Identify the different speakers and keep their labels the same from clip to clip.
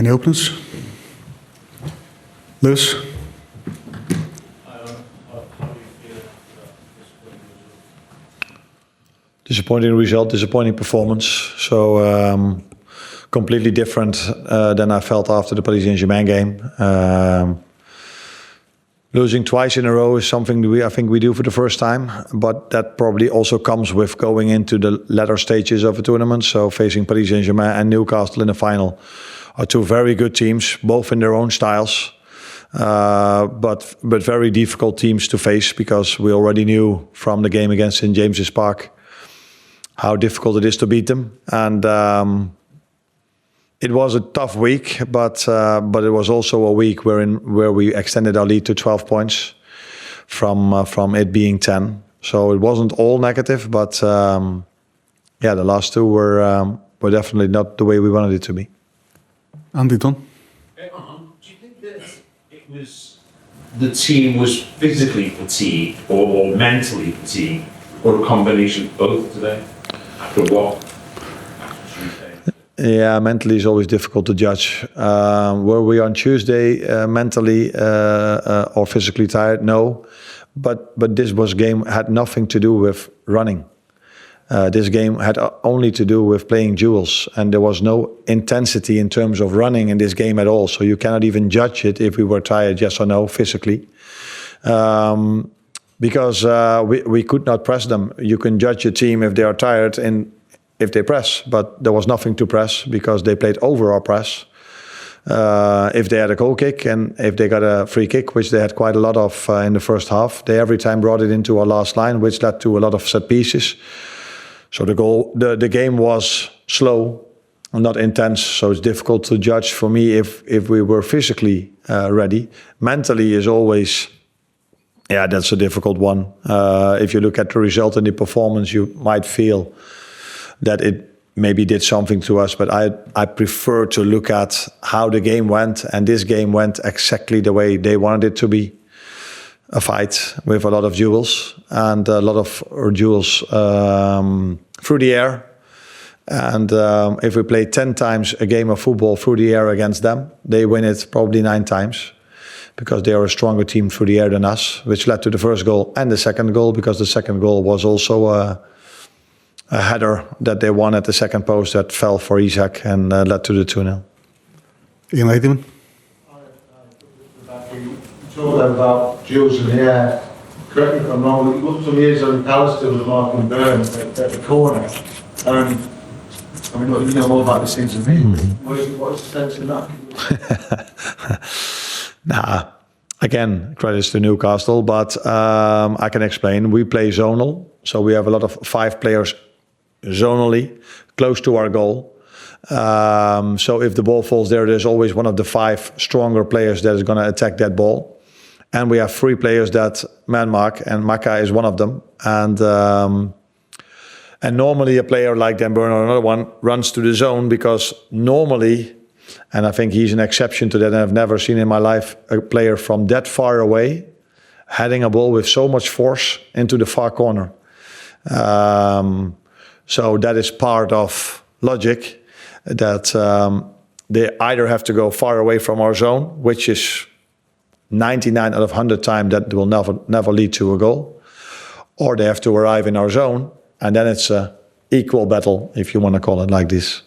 Speaker 1: Any openers? Lewis?
Speaker 2: Disappointing result, disappointing performance. So completely different than I felt after the Paris Saint-Germain game. Losing twice in a row is something I think we do for the first time, but that probably also comes with going into the latter stages of a tournament. So facing Paris Saint-Germain and Newcastle in the final are two very good teams, both in their own styles, but very difficult teams to face, because we already knew from the game against St James's Park how difficult it is to beat them. And it was a tough week, but it was also a week where we extended our lead to 12 points from it being 10. So it wasn't all negative, but yeah, the last two were definitely not the way we wanted it to be.
Speaker 1: Andy, Ton?
Speaker 3: Do you think that it was the team was physically fatigued or mentally fatigued, or a combination of both today? After what?
Speaker 2: Yeah, mentally is always difficult to judge. Were we on Tuesday mentally or physically tired? No, but this game had nothing to do with running. This game had only to do with playing duels, and there was no intensity in terms of running in this game at all. So you cannot even judge it if we were tired, yes or no, physically. Because we could not press them. You can judge a team if they are tired and if they press, but there was nothing to press because they played over our press. If they had a goal kick and if they got a free kick, which they had quite a lot of in the first half, they every time brought it into our last line, which led to a lot of set pieces. So the game was slow, not intense. So it's difficult to judge for me if we were physically ready. Mentally is always, yeah, that's a difficult one. If you look at the result and the performance, you might feel that it maybe did something to us, but I prefer to look at how the game went, and this game went exactly the way they wanted it to be. A fight with a lot of duels, and a lot of duels through the air. And if we play 10 times a game of football through the air against them, they win it probably 9 times, because they are a stronger team through the air than us, which led to the first goal and the second goal, because the second goal was also a header that they won at the second post that fell for Isaac and led to the 2-0.
Speaker 1: Ian Latham?
Speaker 4: You talked about duels in the air. Correct me if I'm wrong, it looked some years ago Allister was marking Burn at the corner. I mean, look, you know more about this thing than me. What's the sense in that?
Speaker 2: Nah, again, credits to Newcastle, but I can explain. We play zonal, so we have a lot of 5 players zonally, close to our goal. So if the ball falls there, there's always one of the 5 stronger players that is going to attack that ball. And we have 3 players that man mark, and Maka is one of them. And normally a player like Dan Burn or another one runs to the zone, because normally, and I think he's an exception to that, and I've never seen in my life a player from that far away heading a ball with so much force into the far corner. So that is part of logic, that they either have to go far away from our zone, which is 99 out of 100 times that will never lead to a goal, or they have to arrive in our zone, and then it's an equal battle, if you want to call it like this.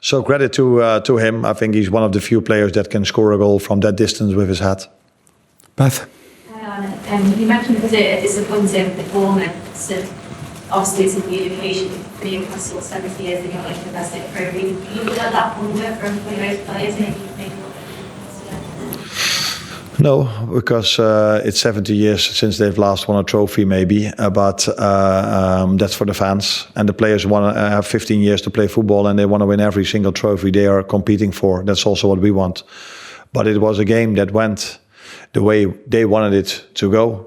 Speaker 2: So credit to him. I think he's one of the few players that can score a goal from that distance with his head.
Speaker 1: Beth?
Speaker 5: You mentioned it was a disappointing performance. Obviously, it's a new occasion for Newcastle 70 years ago, like the best trophy. You would at that point work from those players, maybe you think?
Speaker 2: No, because it's 70 years since they've last won a trophy, maybe. But that's for the fans. And the players want to have 15 years to play football, and they want to win every single trophy they are competing for. That's also what we want. But it was a game that went the way they wanted it to go.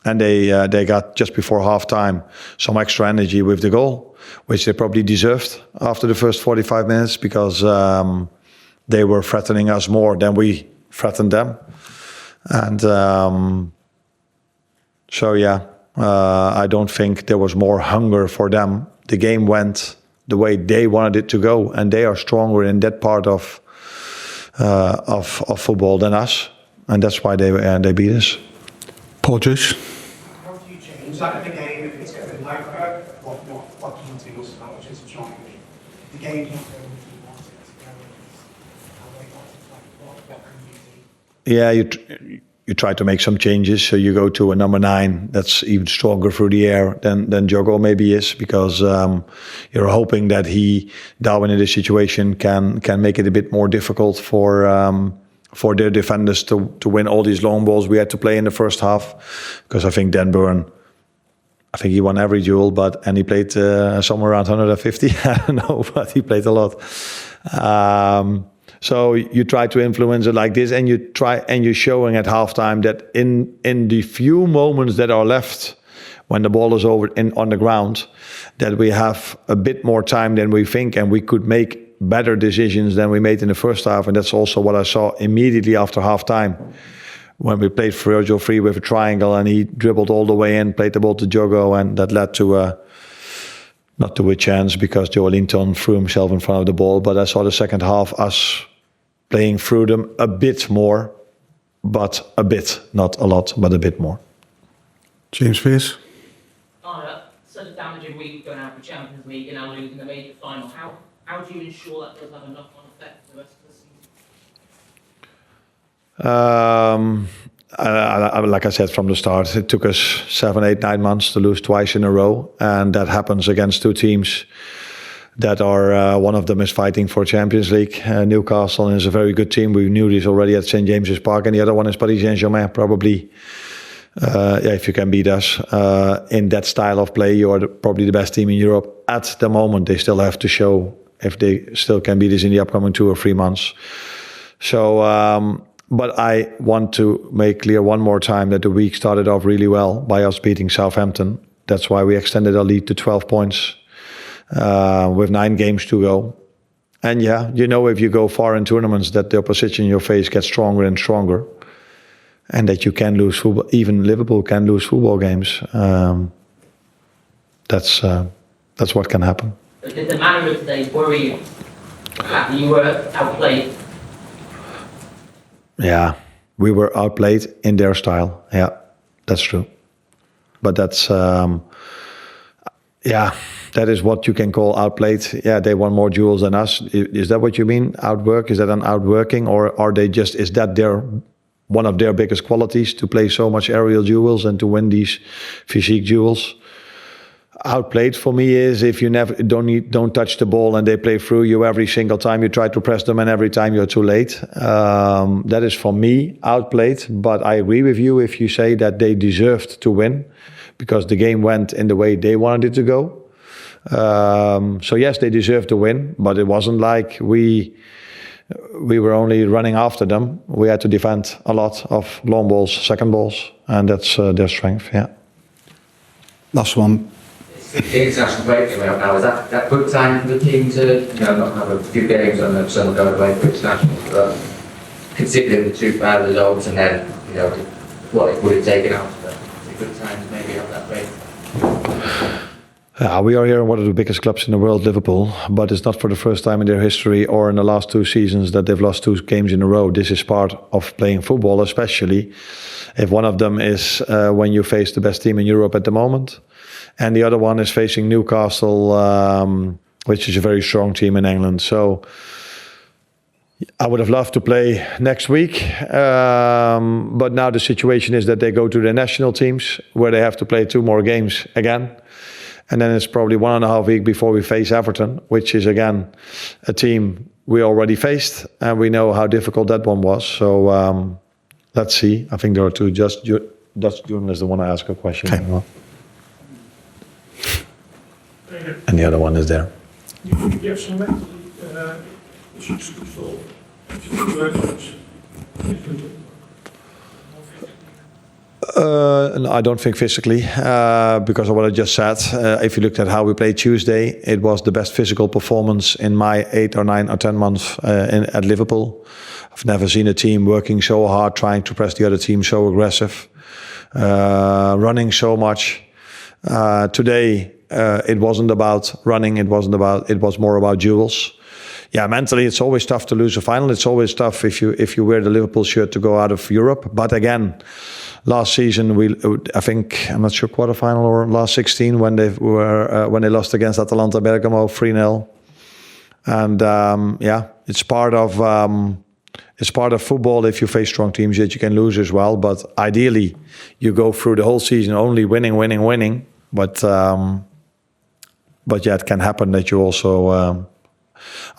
Speaker 2: And they got, just before half-time, some extra energy with the goal, which they probably deserved after the first 45 minutes, because they were threatening us more than we threatened them. And so, yeah, I don't think there was more hunger for them. The game went the way they wanted it to go, and they are stronger in that part of football than us, and that's why they beat us.
Speaker 1: Paul Joyce.
Speaker 6: How do you change that in the game if it's going like that? What can you do as much as trying? The game's not going as you want it to go. How they want it to like, what can you do?
Speaker 2: Yeah, you try to make some changes. So you go to a number 9 that's even stronger through the air than Jogo maybe is, because you're hoping that Darwin in this situation can make it a bit more difficult for their defenders to win all these long balls we had to play in the first half. Because I think Dan Burn, he won every duel, and he played somewhere around 150. I don't know, but he played a lot. So you try to influence it like this, and you're showing at halftime that in the few moments that are left when the ball is on the ground, that we have a bit more time than we think, and we could make better decisions than we made in the first half. And that's also what I saw immediately after halftime, when we played Virgil free with a triangle, and he dribbled all the way in, played the ball to Jogo, and that led to not to a chance because Joe Linton threw himself in front of the ball. But I saw the second half us playing through them a bit more, but a bit, not a lot, but a bit more.
Speaker 1: James Pearce.
Speaker 7: Arne, such a damaging week going out for Champions League and now losing the major final. How do you ensure that doesn't have a knock-on effect for the rest of the season?
Speaker 2: Like I said from the start, it took us 7, 8, 9 months to lose twice in a row, and that happens against 2 teams that are, one of them is fighting for Champions League. Newcastle is a very good team. We knew this already at St. James's Park, and the other one is Paris Saint-Germain. Probably, if you can beat us in that style of play, you are probably the best team in Europe at the moment. They still have to show if they still can beat us in the upcoming 2 or 3 months. So, but I want to make clear one more time that the week started off really well by us beating Southampton. That's why we extended our lead to 12 points. With 9 games to go. And yeah, if you go far in tournaments, that the opposition in your face gets stronger and stronger, and that you can lose football. Even Liverpool can lose football games. That's what can happen.
Speaker 7: But did the manner of today worry you? That you were outplayed?
Speaker 2: Yeah, we were outplayed in their style. Yeah, that's true. But that's that is what you can call outplayed. Yeah, they won more duels than us. Is that what you mean? Outwork? Is that an outworking, or are they just? Is that one of their biggest qualities, to play so much aerial duels and to win these physique duels? Outplayed for me is if you don't touch the ball and they play through you every single time you try to press them, and every time you're too late. That is for me outplayed. But I agree with you if you say that they deserved to win, because the game went in the way they wanted it to go. So yes, they deserved to win, but it wasn't like we were only running after them. We had to defend a lot of long balls, second balls, and that's their strength. Yeah.
Speaker 1: Last one.
Speaker 8: The international break coming up now, is that good time for the team to not have a few games on the summer going away for internationals, but considering the 2 bad results and then what it would have taken out, it's a good time to maybe have that break.
Speaker 2: We are here in one of the biggest clubs in the world, Liverpool, but it's not for the first time in their history or in the last 2 seasons that they've lost 2 games in a row. This is part of playing football, especially if one of them is when you face the best team in Europe at the moment, and the other one is facing Newcastle, which is a very strong team in England. So I would have loved to play next week, but now the situation is that they go to their national teams, where they have to play 2 more games again. And then it's probably 1.5 weeks before we face Everton, which is again a team we already faced, and we know how difficult that one was. So let's see. I think there are 2 Dutch journalists that want to ask a question. Okay. And the other one is there.
Speaker 9: You have some mental issues to solve.
Speaker 2: No, I don't think physically, because of what I just said. If you looked at how we played Tuesday, it was the best physical performance in my 8 or 9 or 10 months at Liverpool. I've never seen a team working so hard, trying to press the other team, so aggressive, running so much. Today, it wasn't about running. It was more about duels. Yeah, mentally, it's always tough to lose a final. It's always tough if you wear the Liverpool shirt to go out of Europe. But again, last season I think I'm not sure quarterfinal or last 16 when they lost against Atalanta Bergamo 3-0. And it's part of football. If you face strong teams, that you can lose as well. But ideally, you go through the whole season only winning. But yeah, it can happen that you also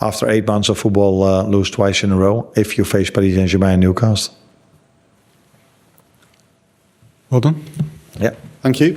Speaker 2: after 8 months of football lose twice in a row if you face Paris Saint-Germain and Newcastle.
Speaker 1: Well done.
Speaker 2: Yeah.
Speaker 1: Thank you.